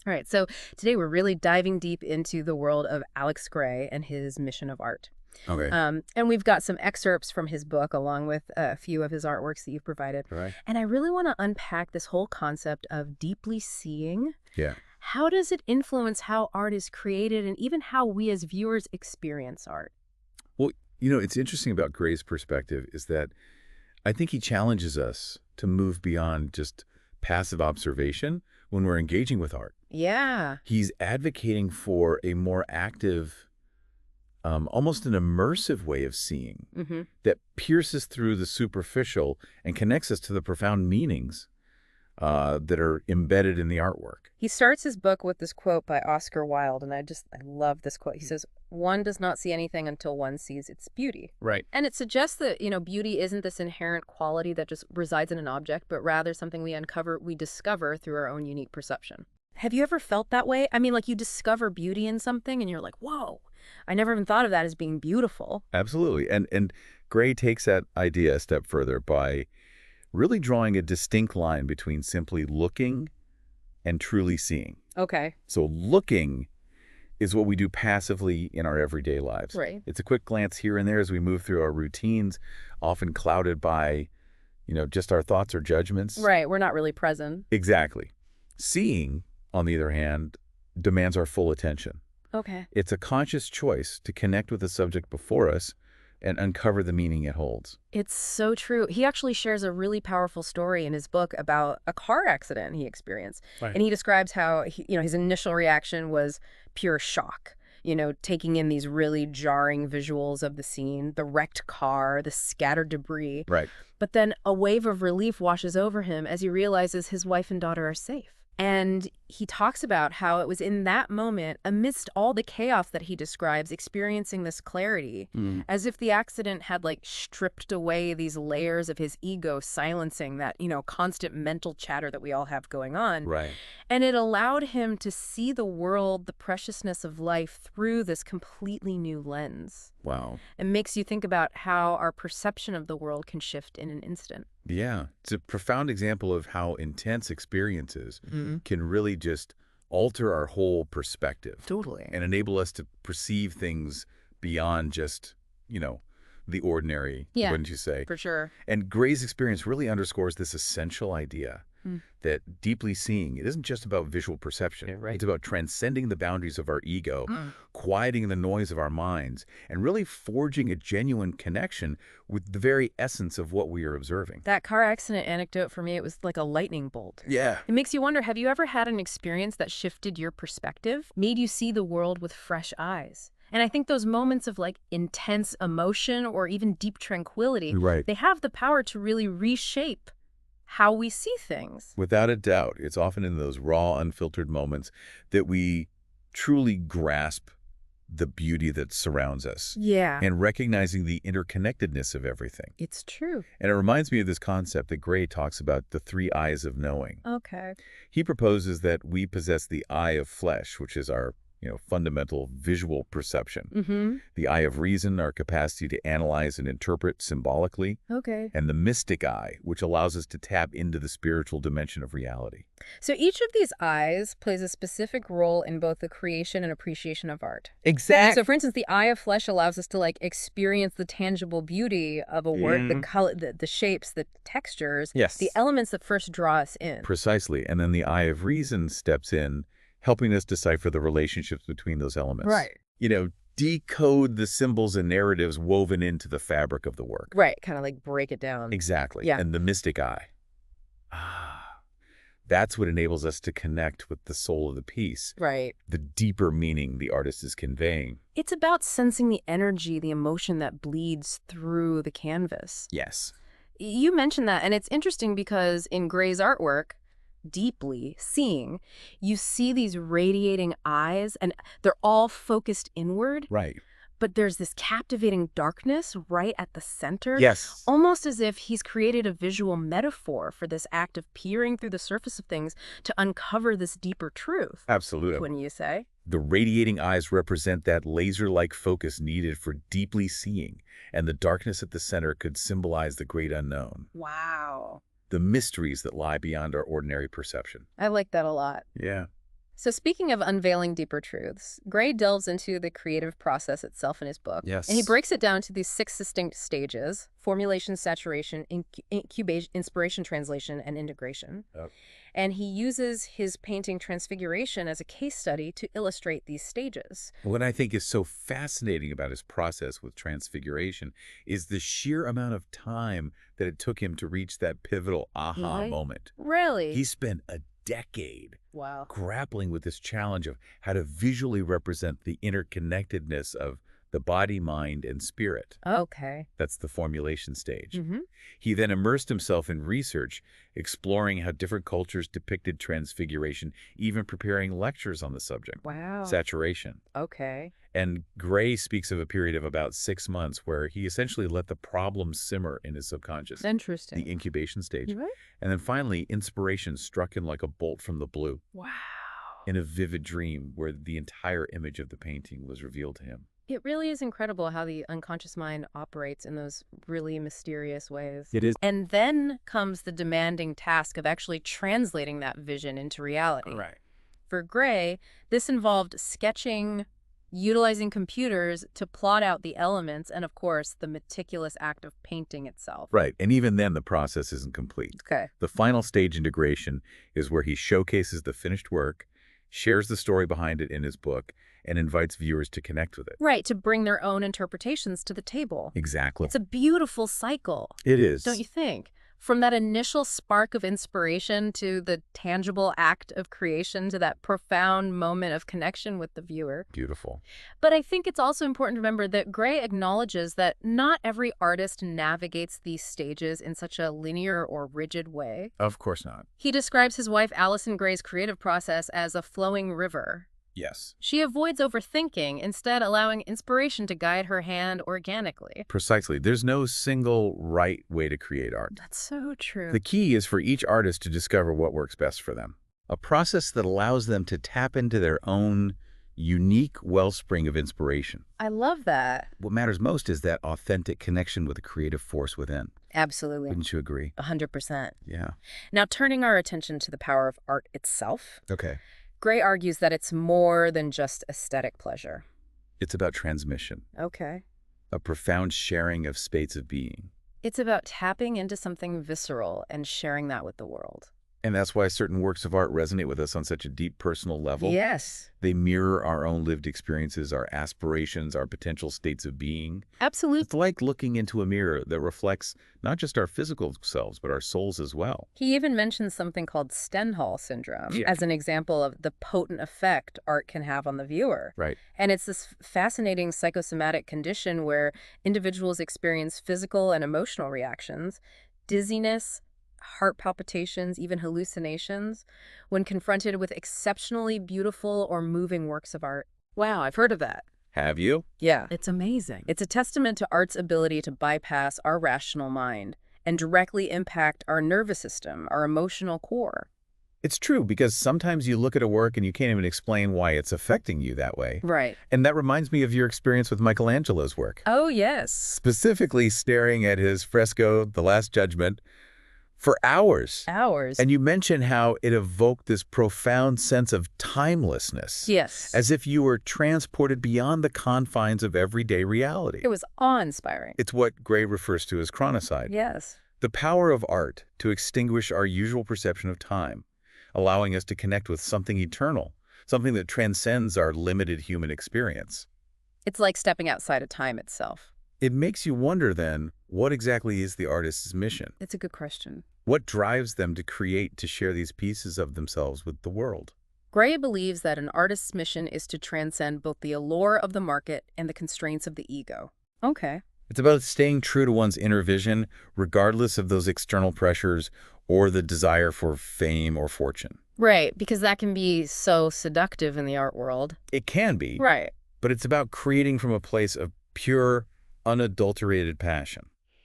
All right, so today we're really diving deep into the world of Alex Gray and his mission of art. Okay. And we've got some excerpts from his book along with a few of his artworks that you've provided. Right. And I really want to unpack this whole concept of deeply seeing. Yeah. How does it influence how art is created and even how we as viewers experience art? Well, it's interesting about Gray's perspective is that I think he challenges us to move beyond just passive observation when we're engaging with art. Yeah. He's advocating for a more active, almost an immersive way of seeing that pierces through the superficial and connects us to the profound meanings that are embedded in the artwork. He starts his book with this quote by Oscar Wilde, and I love this quote. He says, "One does not see anything until one sees its beauty." Right. And it suggests that, beauty isn't this inherent quality that just resides in an object, but rather something we discover through our own unique perception. Have you ever felt that way? I mean, like you discover beauty in something and you're like, whoa, I never even thought of that as being beautiful. Absolutely. And Gray takes that idea a step further by really drawing a distinct line between simply looking and truly seeing. Okay. So looking is what we do passively in our everyday lives. Right. It's a quick glance here and there as we move through our routines, often clouded by, just our thoughts or judgments. Right. We're not really present. Exactly. Seeing, on the other hand, demands our full attention. Okay. It's a conscious choice to connect with the subject before us and uncover the meaning it holds. It's so true. He actually shares a really powerful story in his book about a car accident he experienced. Right. And he describes how, his initial reaction was pure shock, taking in these really jarring visuals of the scene, the wrecked car, the scattered debris. Right. But then a wave of relief washes over him as he realizes his wife and daughter are safe. And he talks about how it was in that moment, amidst all the chaos that he describes, experiencing this clarity, as if the accident had stripped away these layers of his ego, silencing that, constant mental chatter that we all have going on. Right. And it allowed him to see the world, the preciousness of life through this completely new lens. Wow. It makes you think about how our perception of the world can shift in an instant. Yeah. It's a profound example of how intense experiences can really just alter our whole perspective. Totally. And enable us to perceive things beyond just, the ordinary, Yeah, wouldn't you say? For sure. And Gray's experience really underscores this essential idea that deeply seeing, it isn't just about visual perception. Yeah, right. It's about transcending the boundaries of our ego, quieting the noise of our minds, and really forging a genuine connection with the very essence of what we are observing. That car accident anecdote for me, it was like a lightning bolt. Yeah. It makes you wonder, have you ever had an experience that shifted your perspective, made you see the world with fresh eyes? And I think those moments of intense emotion or even deep tranquility, Right. they have the power to really reshape how we see things. Without a doubt, it's often in those raw, unfiltered moments that we truly grasp the beauty that surrounds us. Yeah. And recognizing the interconnectedness of everything. It's true. And it reminds me of this concept that Gray talks about, the three eyes of knowing. Okay. He proposes that we possess the eye of flesh, which is our fundamental visual perception. The eye of reason, our capacity to analyze and interpret symbolically. Okay. And the mystic eye, which allows us to tap into the spiritual dimension of reality. So each of these eyes plays a specific role in both the creation and appreciation of art. Exactly. So, for instance, the eye of flesh allows us to experience the tangible beauty of a work, the color, the shapes, the textures, the elements that first draw us in. Precisely. And then the eye of reason steps in, helping us decipher the relationships between those elements. Right. Decode the symbols and narratives woven into the fabric of the work. Right. Kind of break it down. Exactly. Yeah. And the mystic eye. That's what enables us to connect with the soul of the piece. Right. The deeper meaning the artist is conveying. It's about sensing the energy, the emotion that bleeds through the canvas. Yes. You mentioned that, and it's interesting because in Gray's artwork, deeply seeing, you see these radiating eyes, and they're all focused inward. Right. But there's this captivating darkness right at the center. Yes. Almost as if he's created a visual metaphor for this act of peering through the surface of things to uncover this deeper truth. Absolutely. Wouldn't you say? The radiating eyes represent that laser-like focus needed for deeply seeing, and the darkness at the center could symbolize the great unknown. Wow. The mysteries that lie beyond our ordinary perception. I like that a lot. Yeah. So speaking of unveiling deeper truths, Gray delves into the creative process itself in his book. Yes. And he breaks it down to these 6 distinct stages: formulation, saturation, incubation, inspiration, translation, and integration. Yep. And he uses his painting Transfiguration as a case study to illustrate these stages. What I think is so fascinating about his process with Transfiguration is the sheer amount of time that it took him to reach that pivotal aha moment. Really? He spent a decade Wow. grappling with this challenge of how to visually represent the interconnectedness of the body, mind, and spirit. Okay. That's the formulation stage. Mm-hmm. He then immersed himself in research, exploring how different cultures depicted Transfiguration, even preparing lectures on the subject. Wow. Saturation. Okay. And Gray speaks of a period of about 6 months where he essentially let the problem simmer in his subconscious. Interesting. The incubation stage. Right? And then finally, inspiration struck him like a bolt from the blue Wow. in a vivid dream where the entire image of the painting was revealed to him. It really is incredible how the unconscious mind operates in those really mysterious ways. It is. And then comes the demanding task of actually translating that vision into reality. Right. For Gray, this involved sketching, utilizing computers to plot out the elements, and of course, the meticulous act of painting itself. Right. And even then, the process isn't complete. Okay. The final stage, integration, is where he showcases the finished work, shares the story behind it in his book, and invites viewers to connect with it. Right, to bring their own interpretations to the table. Exactly. It's a beautiful cycle. It is. Don't you think? From that initial spark of inspiration to the tangible act of creation to that profound moment of connection with the viewer. Beautiful. But I think it's also important to remember that Gray acknowledges that not every artist navigates these stages in such a linear or rigid way. Of course not. He describes his wife Allison Gray's creative process as a flowing river. Yes. She avoids overthinking, instead allowing inspiration to guide her hand organically. Precisely. There's no single right way to create art. That's so true. The key is for each artist to discover what works best for them. A process that allows them to tap into their own unique wellspring of inspiration. I love that. What matters most is that authentic connection with the creative force within. Absolutely. Wouldn't you agree? 100%. Yeah. Now, turning our attention to the power of art itself, Okay. Gray argues that it's more than just aesthetic pleasure. It's about transmission, Okay. a profound sharing of states of being. It's about tapping into something visceral and sharing that with the world. And that's why certain works of art resonate with us on such a deep personal level. Yes. They mirror our own lived experiences, our aspirations, our potential states of being. Absolutely. It's like looking into a mirror that reflects not just our physical selves, but our souls as well. He even mentions something called Stendhal syndrome Yeah. as an example of the potent effect art can have on the viewer. Right. And it's this fascinating psychosomatic condition where individuals experience physical and emotional reactions, dizziness, heart palpitations, even hallucinations, when confronted with exceptionally beautiful or moving works of art. Wow, I've heard of that. Have you? Yeah. It's amazing. It's a testament to art's ability to bypass our rational mind and directly impact our nervous system, our emotional core. It's true, because sometimes you look at a work and you can't even explain why it's affecting you that way. Right. And that reminds me of your experience with Michelangelo's work. Oh, yes. Specifically staring at his fresco, The Last Judgment, for hours. Hours. And you mentioned how it evoked this profound sense of timelessness. Yes. As if you were transported beyond the confines of everyday reality. It was awe-inspiring. It's what Gray refers to as chronicide. Yes. The power of art to extinguish our usual perception of time, allowing us to connect with something eternal, something that transcends our limited human experience. It's like stepping outside of time itself. It makes you wonder then, what exactly is the artist's mission? It's a good question. What drives them to create, to share these pieces of themselves with the world? Gray believes that an artist's mission is to transcend both the allure of the market and the constraints of the ego. Okay. It's about staying true to one's inner vision, regardless of those external pressures or the desire for fame or fortune. Right, because that can be so seductive in the art world. It can be, Right. but it's about creating from a place of pure, unadulterated passion.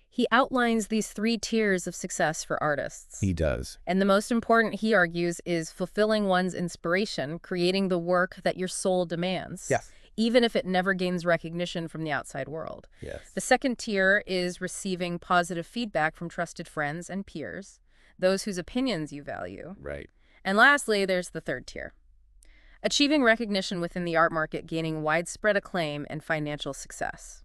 He outlines these 3 tiers of success for artists. He does. And the most important, he argues, is fulfilling one's inspiration, creating the work that your soul demands. Yes. Even if it never gains recognition from the outside world. Yes. The second tier is receiving positive feedback from trusted friends and peers, those whose opinions you value. Right. And lastly, there's the third tier. achieving recognition within the art market, gaining widespread acclaim and financial success.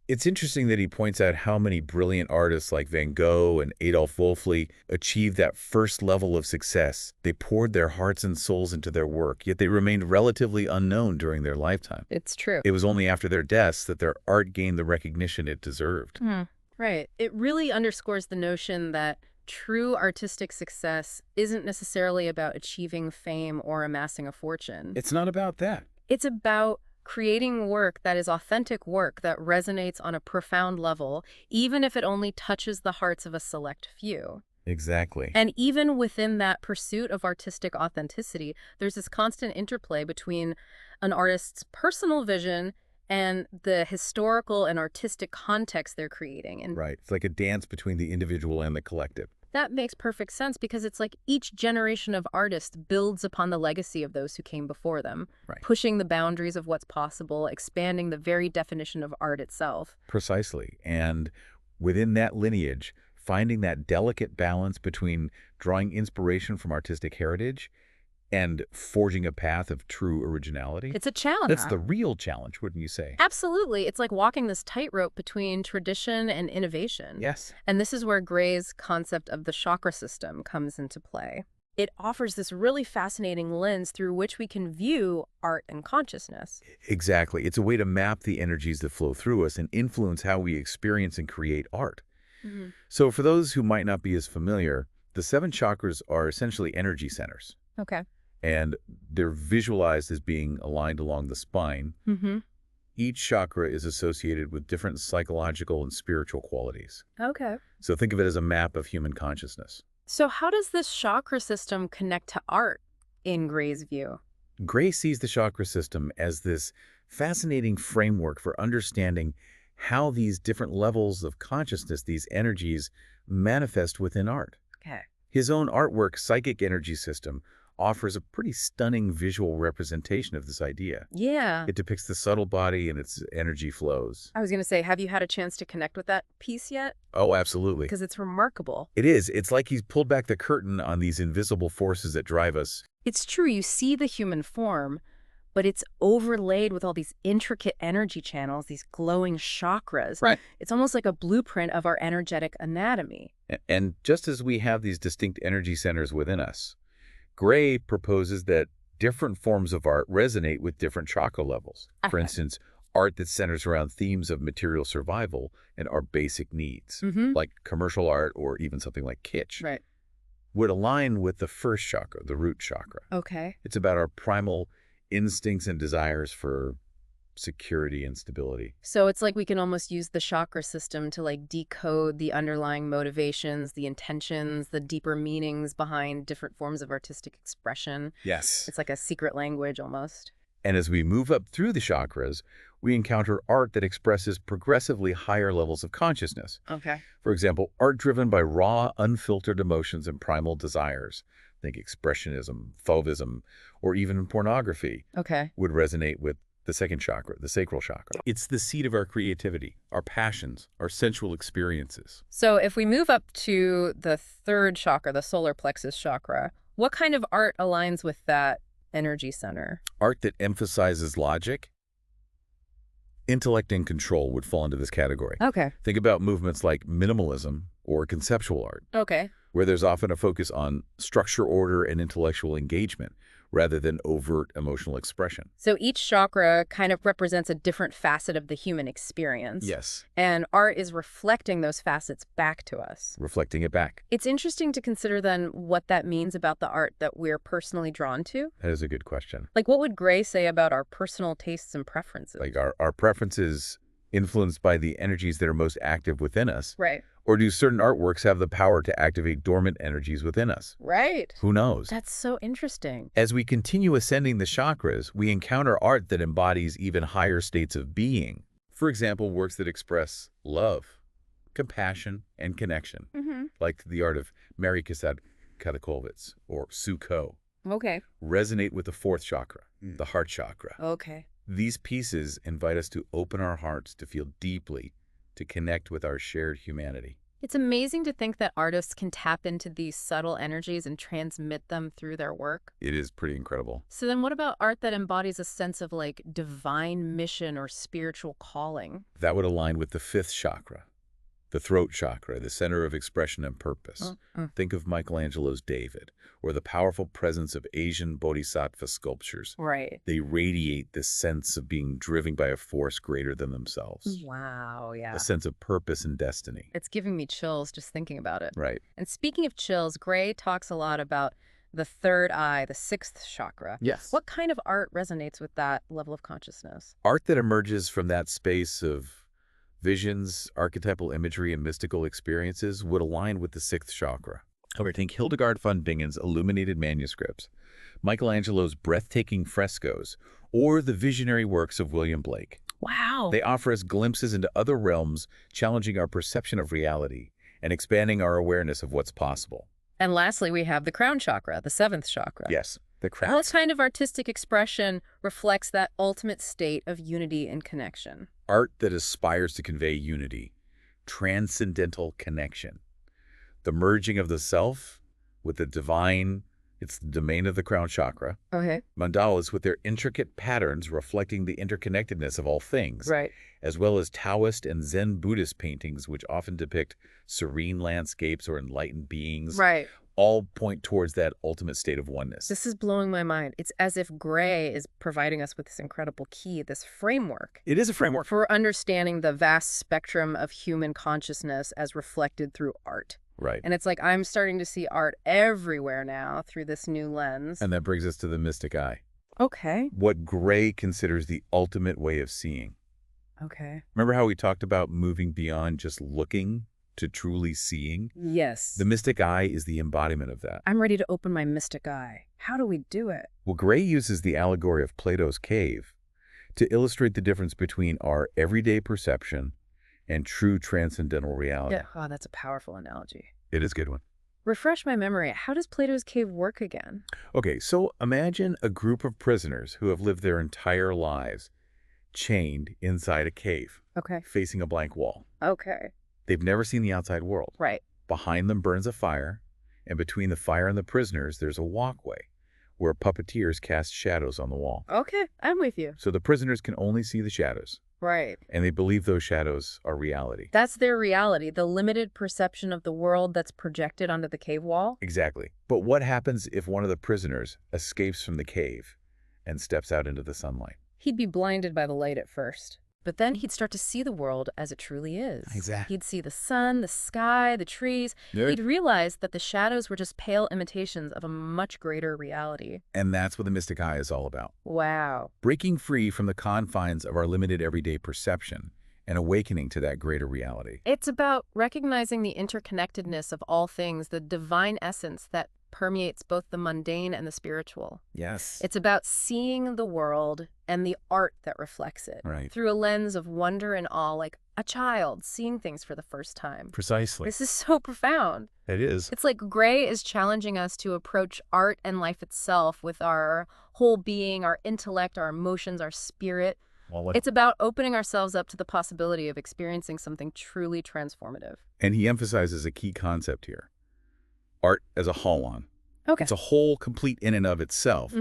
It's interesting that he points out how many brilliant artists like Van Gogh and Adolf Wolfli achieved that first level of success. They poured their hearts and souls into their work, yet they remained relatively unknown during their lifetime. It's true. It was only after their deaths that their art gained the recognition it deserved. Right. It really underscores the notion that true artistic success isn't necessarily about achieving fame or amassing a fortune. It's not about that. It's about creating work that is authentic work that resonates on a profound level, even if it only touches the hearts of a select few. Exactly. And even within that pursuit of artistic authenticity, there's this constant interplay between an artist's personal vision and the historical and artistic context they're creating. And Right. It's like a dance between the individual and the collective. that makes perfect sense because it's like each generation of artists builds upon the legacy of those who came before them, Right. pushing the boundaries of what's possible, expanding the very definition of art itself. Precisely. And within that lineage, finding that delicate balance between drawing inspiration from artistic heritage and forging a path of true originality. It's a challenge. That's the real challenge, wouldn't you say? Absolutely. It's like walking this tightrope between tradition and innovation. Yes. And this is where Gray's concept of the chakra system comes into play. It offers this really fascinating lens through which we can view art and consciousness. Exactly. It's a way to map the energies that flow through us and influence how we experience and create art. So for those who might not be as familiar, the 7 chakras are essentially energy centers. Okay. And they're visualized as being aligned along the spine. Each chakra is associated with different psychological and spiritual qualities. Okay. So think of it as a map of human consciousness. So how does this chakra system connect to art in Gray's view? Gray sees the chakra system as this fascinating framework for understanding how these different levels of consciousness, these energies, manifest within art. Okay. His own artwork, Psychic Energy System, offers a pretty stunning visual representation of this idea. Yeah. It depicts the subtle body and its energy flows. I was going to say, have you had a chance to connect with that piece yet? Oh, absolutely. Because it's remarkable. It is. It's like he's pulled back the curtain on these invisible forces that drive us. It's true, you see the human form, but it's overlaid with all these intricate energy channels, these glowing chakras. Right. It's almost like a blueprint of our energetic anatomy. And just as we have these distinct energy centers within us, Gray proposes that different forms of art resonate with different chakra levels. For instance, art that centers around themes of material survival and our basic needs, like commercial art or even something like kitsch, Right. would align with the first chakra, the root chakra. Okay. It's about our primal instincts and desires for security and stability. So it's like we can almost use the chakra system to like decode the underlying motivations, the intentions, the deeper meanings behind different forms of artistic expression. Yes. It's like a secret language almost. And as we move up through the chakras, we encounter art that expresses progressively higher levels of consciousness. Okay. For example, art driven by raw, unfiltered emotions and primal desires, think expressionism, fauvism, or even pornography, Okay. would resonate with the second chakra, the sacral chakra. It's the seat of our creativity, our passions, our sensual experiences. So if we move up to the third chakra, the solar plexus chakra, what kind of art aligns with that energy center? Art that emphasizes logic, intellect, and control would fall into this category. Okay. Think about movements like minimalism or conceptual art, Okay. where there's often a focus on structure, order, and intellectual engagement, rather than overt emotional expression. So each chakra kind of represents a different facet of the human experience. Yes. And art is reflecting those facets back to us. Reflecting it back. It's interesting to consider then what that means about the art that we're personally drawn to. That is a good question. Like what would Gray say about our personal tastes and preferences? Like our preferences influenced by the energies that are most active within us? Right. Or do certain artworks have the power to activate dormant energies within us? Right. Who knows? That's so interesting. As we continue ascending the chakras, we encounter art that embodies even higher states of being. For example, works that express love, compassion, and connection, like the art of Mary Katakovitz or Sue Ko, Okay. resonate with the fourth chakra, the heart chakra. Okay. These pieces invite us to open our hearts to feel deeply, to connect with our shared humanity. It's amazing to think that artists can tap into these subtle energies and transmit them through their work. It is pretty incredible. So then what about art that embodies a sense of like divine mission or spiritual calling? That would align with the fifth chakra, the throat chakra, the center of expression and purpose. Think of Michelangelo's David, or the powerful presence of Asian bodhisattva sculptures. Right. They radiate this sense of being driven by a force greater than themselves, Wow, yeah. a sense of purpose and destiny. It's giving me chills just thinking about it. Right. And speaking of chills, Gray talks a lot about the third eye, the sixth chakra. Yes. What kind of art resonates with that level of consciousness? Art that emerges from that space of visions, archetypal imagery, and mystical experiences would align with the sixth chakra. However, think Hildegard von Bingen's illuminated manuscripts, Michelangelo's breathtaking frescoes, or the visionary works of William Blake. Wow. They offer us glimpses into other realms, challenging our perception of reality and expanding our awareness of what's possible. And lastly, we have the crown chakra, the seventh chakra. Yes, the crown. What kind of artistic expression reflects that ultimate state of unity and connection? Art that aspires to convey unity, transcendental connection. The merging of the self with the divine, it's the domain of the crown chakra. Okay. Mandalas with their intricate patterns reflecting the interconnectedness of all things, Right. as well as Taoist and Zen Buddhist paintings which often depict serene landscapes or enlightened beings, Right. all point towards that ultimate state of oneness. This is blowing my mind. It's as if Gray is providing us with this incredible key, this framework It is a framework. for understanding the vast spectrum of human consciousness as reflected through art. Right. And it's like I'm starting to see art everywhere now through this new lens. And that brings us to the mystic eye, Okay. what Gray considers the ultimate way of seeing. Okay. Remember how we talked about moving beyond just looking to truly seeing? Yes. The mystic eye is the embodiment of that. I'm ready to open my mystic eye. How do we do it? Well, Gray uses the allegory of Plato's cave to illustrate the difference between our everyday perception and true transcendental reality. Yeah. Oh, that's a powerful analogy. It is a good one. Refresh my memory. How does Plato's cave work again? Okay, so imagine a group of prisoners who have lived their entire lives chained inside a cave, Okay. facing a blank wall. Okay. They've never seen the outside world. Right. Behind them burns a fire, and between the fire and the prisoners, there's a walkway where puppeteers cast shadows on the wall. Okay. I'm with you. So the prisoners can only see the shadows, Right. and they believe those shadows are reality. That's their reality, the limited perception of the world that's projected onto the cave wall. Exactly. But what happens if one of the prisoners escapes from the cave and steps out into the sunlight? He'd be blinded by the light at first, but then he'd start to see the world as it truly is. Exactly. He'd see the sun, the sky, the trees. Yeah. He'd realize that the shadows were just pale imitations of a much greater reality. And that's what the mystic eye is all about. Wow. Breaking free from the confines of our limited everyday perception and awakening to that greater reality. It's about recognizing the interconnectedness of all things, the divine essence that permeates both the mundane and the spiritual. Yes. It's about seeing the world and the art that reflects it Right. through a lens of wonder and awe, like a child seeing things for the first time. Precisely. This is so profound. It is. It's like Gray is challenging us to approach art and life itself with our whole being, our intellect, our emotions, our spirit. Well, It's about opening ourselves up to the possibility of experiencing something truly transformative. and he emphasizes a key concept here. Art as a holon. Okay. It's a whole complete in and of itself,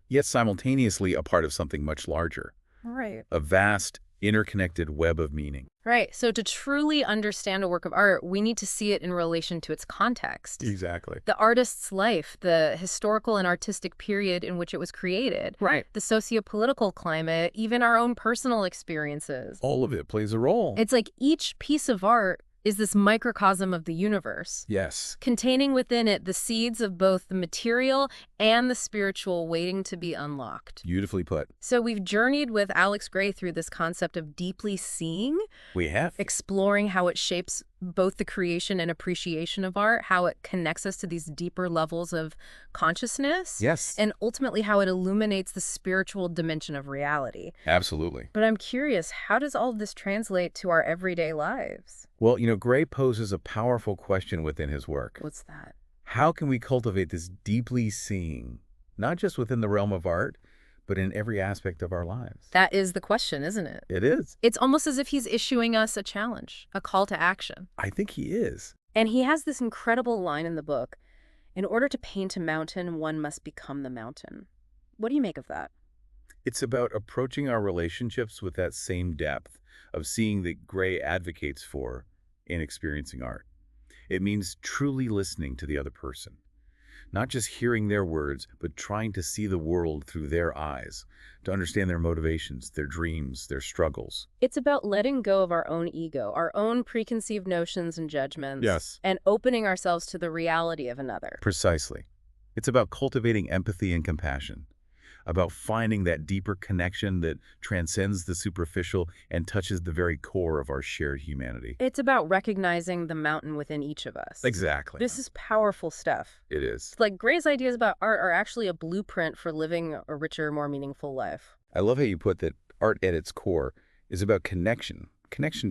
yet simultaneously a part of something much larger. Right. A vast, interconnected web of meaning. Right. So to truly understand a work of art, we need to see it in relation to its context. Exactly. The artist's life, the historical and artistic period in which it was created, Right. the socio-political climate, even our own personal experiences. All of it plays a role. It's like each piece of art is this microcosm of the universe, Yes. containing within it the seeds of both the material and the spiritual waiting to be unlocked. Beautifully put. So we've journeyed with Alex Gray through this concept of deeply seeing, We have. exploring how it shapes both the creation and appreciation of art, how it connects us to these deeper levels of consciousness, Yes. and ultimately how it illuminates the spiritual dimension of reality. Absolutely. But I'm curious, how does all of this translate to our everyday lives? Well, Gray poses a powerful question within his work. What's that? How can we cultivate this deeply seeing, not just within the realm of art, but in every aspect of our lives? That is the question, isn't it? It is. It's almost as if he's issuing us a challenge, a call to action. I think he is. And he has this incredible line in the book, "In order to paint a mountain, one must become the mountain." What do you make of that? It's about approaching our relationships with that same depth of seeing that Gray advocates for in experiencing art. It means truly listening to the other person, not just hearing their words, but trying to see the world through their eyes, to understand their motivations, their dreams, their struggles. It's about letting go of our own ego, our own preconceived notions and judgments, Yes. and opening ourselves to the reality of another. Precisely. It's about cultivating empathy and compassion, about finding that deeper connection that transcends the superficial and touches the very core of our shared humanity. It's about recognizing the mountain within each of us. Exactly. This is powerful stuff. It is. Like, Gray's ideas about art are actually a blueprint for living a richer, more meaningful life. I love how you put that art at its core is about connection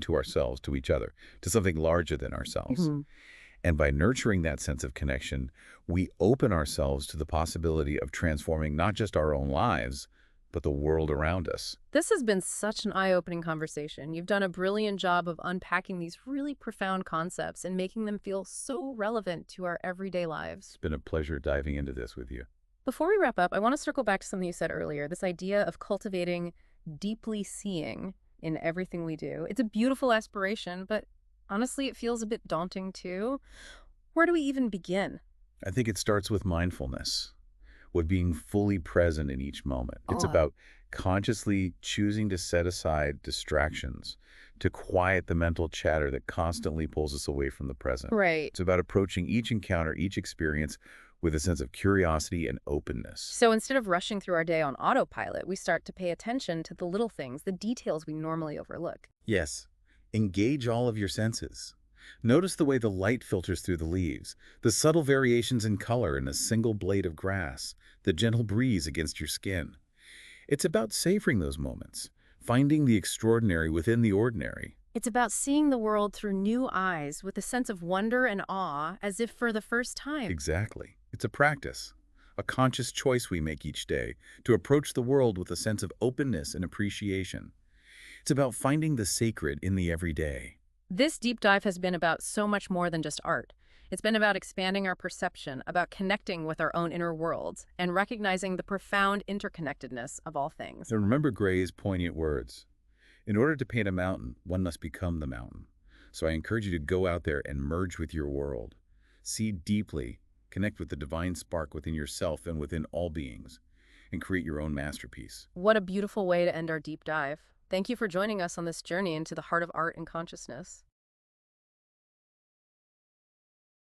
to ourselves, to each other, to something larger than ourselves. And by nurturing that sense of connection, we open ourselves to the possibility of transforming not just our own lives, but the world around us. This has been such an eye-opening conversation. You've done a brilliant job of unpacking these really profound concepts and making them feel so relevant to our everyday lives. It's been a pleasure diving into this with you. Before we wrap up, I want to circle back to something you said earlier, this idea of cultivating deeply seeing in everything we do. It's a beautiful aspiration, but honestly, it feels a bit daunting too. Where do we even begin? I think it starts with mindfulness, with being fully present in each moment. It's about consciously choosing to set aside distractions, to quiet the mental chatter that constantly pulls us away from the present. Right. It's about approaching each encounter, each experience with a sense of curiosity and openness. So instead of rushing through our day on autopilot, we start to pay attention to the little things, the details we normally overlook. Yes, engage all of your senses. Notice the way the light filters through the leaves, the subtle variations in color in a single blade of grass, the gentle breeze against your skin. It's about savoring those moments, finding the extraordinary within the ordinary. It's about seeing the world through new eyes with a sense of wonder and awe as if for the first time. Exactly. It's a practice, a conscious choice we make each day to approach the world with a sense of openness and appreciation. It's about finding the sacred in the everyday. This deep dive has been about so much more than just art. It's been about expanding our perception, about connecting with our own inner worlds, and recognizing the profound interconnectedness of all things. And remember Gray's poignant words. In order to paint a mountain, one must become the mountain. So I encourage you to go out there and merge with your world. See deeply, connect with the divine spark within yourself and within all beings, and create your own masterpiece. What a beautiful way to end our deep dive. Thank you for joining us on this journey into the heart of art and consciousness.